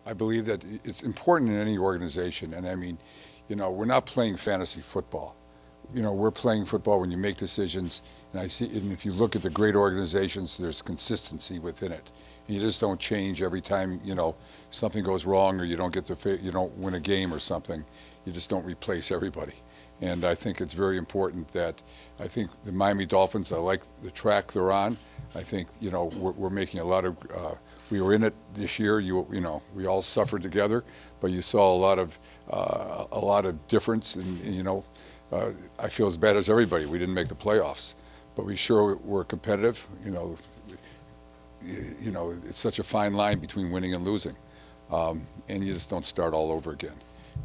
I believe that it's important in any organization, and I mean, we're not playing fantasy football. We're playing football when you make decisions, and and if you look at the great organizations, there's consistency within it. And you just don't change every time, something goes wrong or you don't win a game or something. You just don't replace everybody. And I think it's very important that I think the Miami Dolphins, I like the track they're on. I think, we're making a lot of, we were in it this year, we all suffered together, but you saw a lot of difference and I feel as bad as everybody. We didn't make the playoffs, but we sure were competitive. It's such a fine line between winning and losing, and you just don't start all over again.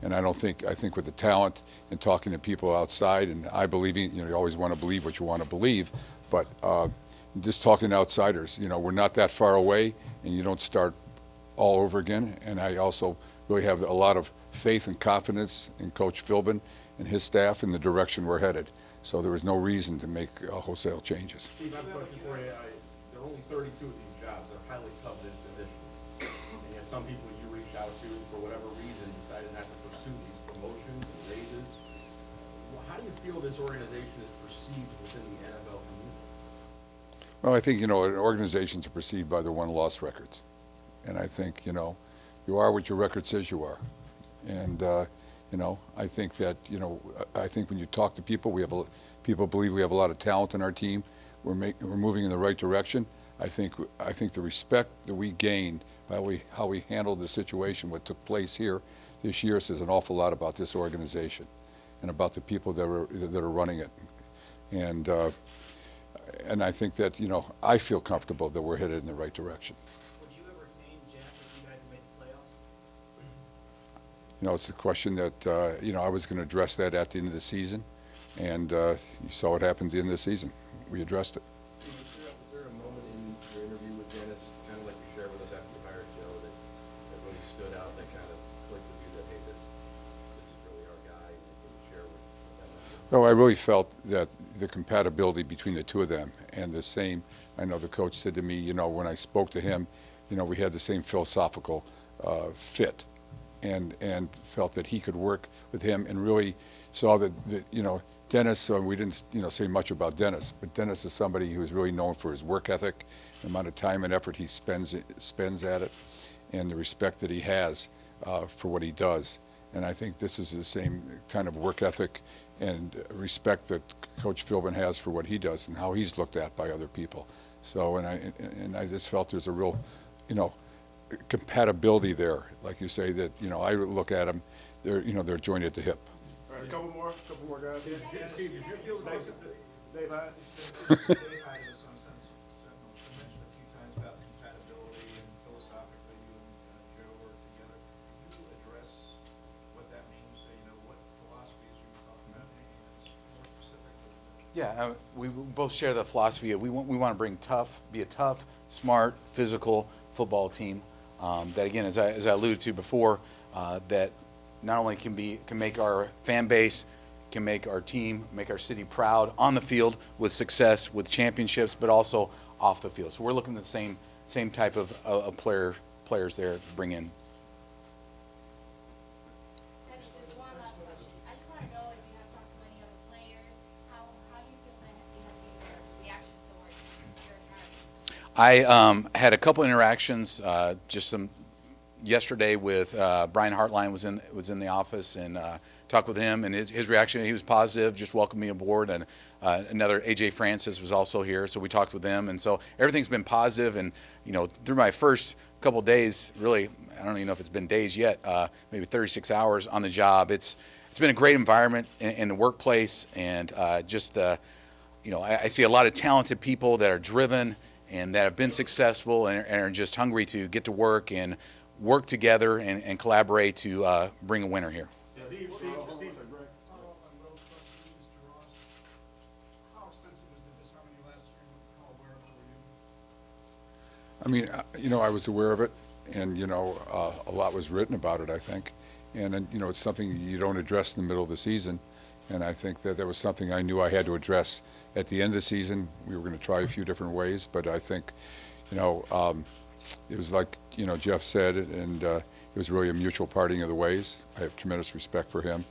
And I think with the talent and talking to people outside, and I believe, you always want to believe what you want to believe, but just talking to outsiders, we're not that far away, and you don't start all over again. And I also really have a lot of faith and confidence in Coach Philbin and his staff in the direction we're headed. So there was no reason to make wholesale changes. Steve, I have a question for you. There are only 32 of these jobs. They're highly coveted positions. And yet some people you reached out to, for whatever reason, decided not to pursue these promotions and raises. Well, how do you feel this organization is perceived within the NFL community? Well, I think, organizations are perceived by their win-loss records. And I think, you are what your record says you are. And, I think that, I think when you talk to people, people believe we have a lot of talent in our team. We're moving in the right direction. I think the respect that we gained by how we handled the situation, what took place here this year, says an awful lot about this organization and about the people that are running it. And I think that, I feel comfortable that we're headed in the right direction. Would you ever retain Jeff if you guys made the playoffs? It's a question that, I was going to address that at the end of the season, and you saw what happened at the end of the season. We addressed it. Steve, was there a moment in your interview with Dennis, kind of like you shared with us after you hired Joe, that really stood out, that kind of clicked with you that, hey, this is really our guy, and you can share with that? Well, I really felt that the compatibility between the two of them and the same, I know the coach said to me, when I spoke to him, we had the same philosophical fit. And felt that he could work with him, and really saw that Dennis, we didn't say much about Dennis, but Dennis is somebody who is really known for his work ethic, the amount of time and effort he spends at it, and the respect that he has for what he does. And I think this is the same kind of work ethic and respect that Coach Philbin has for what he does and how he's looked at by other people. So, and I just felt there's a real, compatibility there, like you say, that I look at them, they're joined at the hip. All right, a couple more guys. Steve, did you feel nice at Dave Hyde? Dave Hyde is on Sentinel. You mentioned a few times about compatibility and philosophically you and Joe work together. Can you address what that means? What philosophies are you talking about? More specifically? Yeah, we both share the philosophy of we want to be a tough, smart, physical football team. That again, as I alluded to before, that not only can make our fan base, can make our team, make our city proud on the field with success, with championships, but also off the field. So we're looking at the same type of players there to bring in. Just one last question. I just want to know if you have talked to any other players. How do you feel that has been their reaction towards your academy? I had a couple interactions, yesterday with Brian Hartline was in the office, and talked with him, and his reaction, he was positive, just welcomed me aboard. And another AJ Francis was also here, so we talked with them, and so everything's been positive. And through my first couple of days, really, I don't even know if it's been days yet, maybe 36 hours on the job. It's been a great environment in the workplace, and I see a lot of talented people that are driven and that have been successful and are just hungry to get to work and work together and collaborate to bring a winner here. Steve. Follow-up on Will's question, Mr. Ross. How extensive was the disharmony last year, and how aware of it were you? I mean, I was aware of it, and a lot was written about it, I think, and it's something you don't address in the middle of the season, and I think that was something I knew I had to address at the end of the season. We were going to try a few different ways, but I think, it was like Jeff said, and it was really a mutual parting of the ways. I have tremendous respect for him,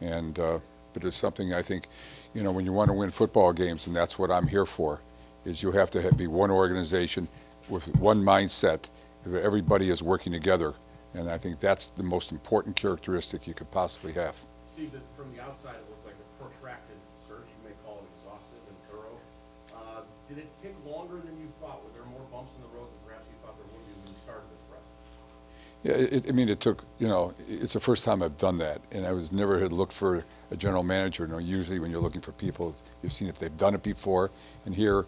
and but it's something I think, when you want to win football games, and that's what I'm here for, is you have to be one organization with one mindset. Everybody is working together, and I think that's the most important characteristic you could possibly have. Steve, from the outside, it looks like a protracted search. You may call it exhaustive and thorough. Did it take longer than you thought? Were there more bumps in the road than perhaps you thought there would be when you started this process? Yeah, it took, it's the first time I've done that, and I never had looked for a general manager. Usually when you're looking for people, you've seen if they've done it before, and here,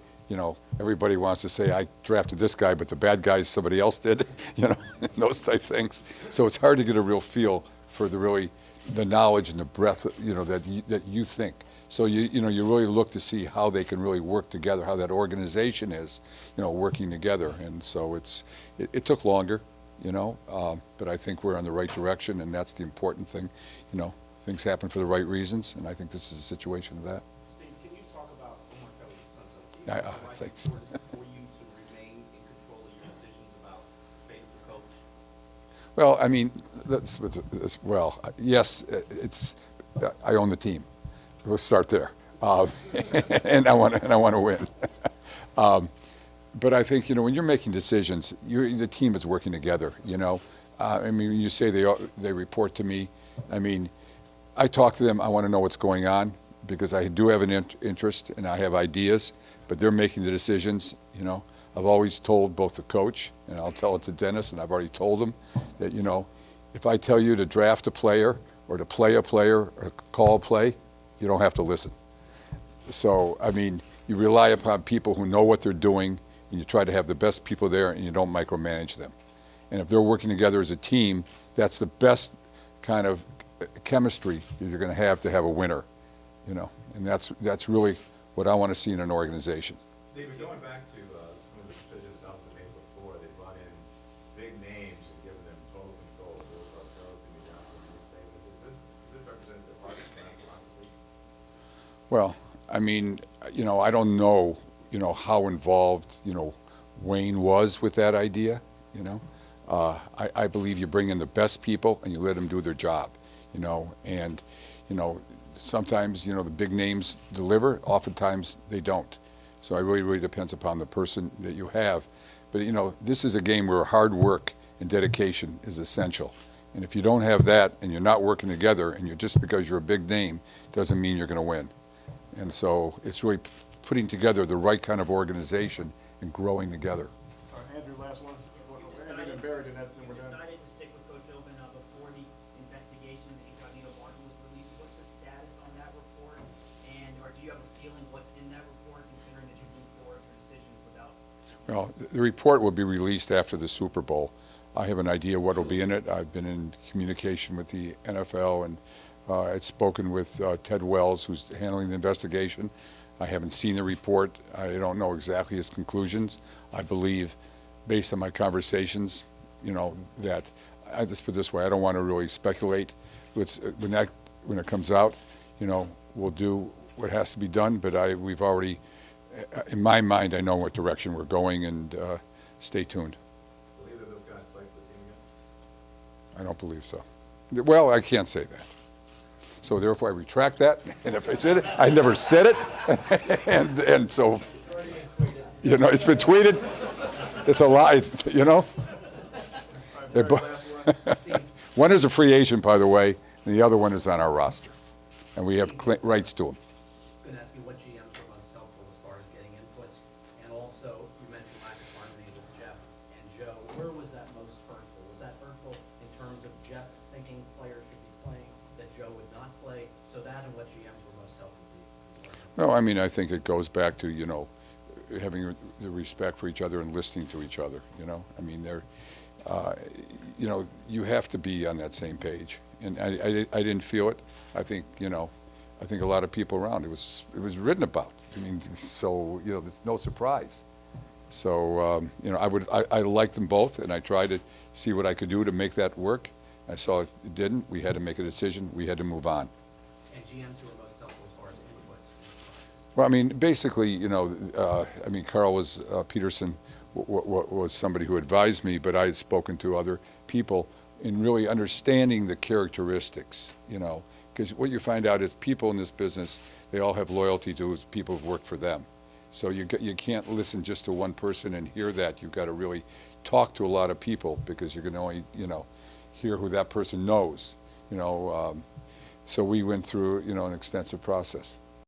everybody wants to say, I drafted this guy, but the bad guys somebody else did, those type things. So it's hard to get a real feel for the knowledge and the breadth, that you think. So you really look to see how they can really work together, how that organization is, working together. And so it took longer, but I think we're on the right direction, and that's the important thing. Things happen for the right reasons, and I think this is a situation of that. Steve, can you talk about Omar Kelly's sunset? Can you talk about why it's Thanks. important for you to remain in control of your decisions about fate of the coach? Well, I mean, yes, I own the team. We'll start there, and I want to win. But I think when you're making decisions, the team is working together. I mean, when you say they report to me, I mean, I talk to them. I want to know what's going on because I do have an interest and I have ideas. But they're making the decisions. I've always told both the coach, and I'll tell it to Dennis, and I've already told him that, if I tell you to draft a player or to play a player or call a play, you don't have to listen. So, I mean, you rely upon people who know what they're doing, and you try to have the best people there, and you don't micromanage them. And if they're working together as a team, that's the best kind of chemistry you're going to have a winner, And that's really what I want to see in an organization. David, going back to some of the decisions the Dolphins have made before, they brought in big names and given them total control. Bill Costello, Jimmy Johnson, you say, does this represent the part of the philosophy? Well, I mean, I don't know, how involved, Wayne was with that idea, I believe you bring in the best people and you let them do their job, and, sometimes, the big names deliver, oftentimes they don't. So it really depends upon the person that you have. But, this is a game where hard work and dedication is essential. And if you don't have that and you're not working together and just because you're a big name doesn't mean you're going to win. And so it's really putting together the right kind of organization and growing together. All right, Andrew, last one. You Andrew and Barrett, and then we're done. decided to stick with Coach Philbin before the investigation of the incognito warrant was released. What's the status on that report? Or do you have a feeling what's in that report, considering that you moved forward your decisions without? Well, the report will be released after the Super Bowl. I have an idea what will be in it. I've been in communication with the NFL, and I'd spoken with Ted Wells, who's handling the investigation. I haven't seen the report. I don't know exactly his conclusions. I believe, based on my conversations, that I just put it this way, I don't want to really speculate. When it comes out, we'll do what has to be done. But we've already, in my mind, I know what direction we're going, and stay tuned. Believe that those guys play for the team again? I don't believe so. Well, I can't say that. So therefore, I retract that. And if I said it, I never said it. and so, it's been tweeted. It's a lie, One is a free agent, by the way, and the other one is on our roster. And we have rights to him. I was going to ask you what GMs were most helpful as far as getting input. And also, you mentioned lack of harmony with Jeff and Joe. Where was that most hurtful? Was that hurtful in terms of Jeff thinking players should be playing, that Joe would not play? So that and what GMs were most helpful to you? Well, I mean, I think it goes back to, having the respect for each other and listening to each other, I mean, you have to be on that same page. And I didn't feel it. I think, I think a lot of people around, it was written about. I mean, so, there's no surprise. So, I liked them both, and I tried to see what I could do to make that work. I saw it didn't. We had to make a decision. We had to move on. And GMs who were most helpful as far as input? Well, I mean, basically, Carl Peterson was somebody who advised me, but I had spoken to other people in really understanding the characteristics, you know, because what you find out is people in this business, they all have loyalty to people who've worked for them. So you can't listen just to one person and hear that. You've got to really talk to a lot of people because you can only, you know, hear who that person knows, you know. So we went through, you know, an extensive process.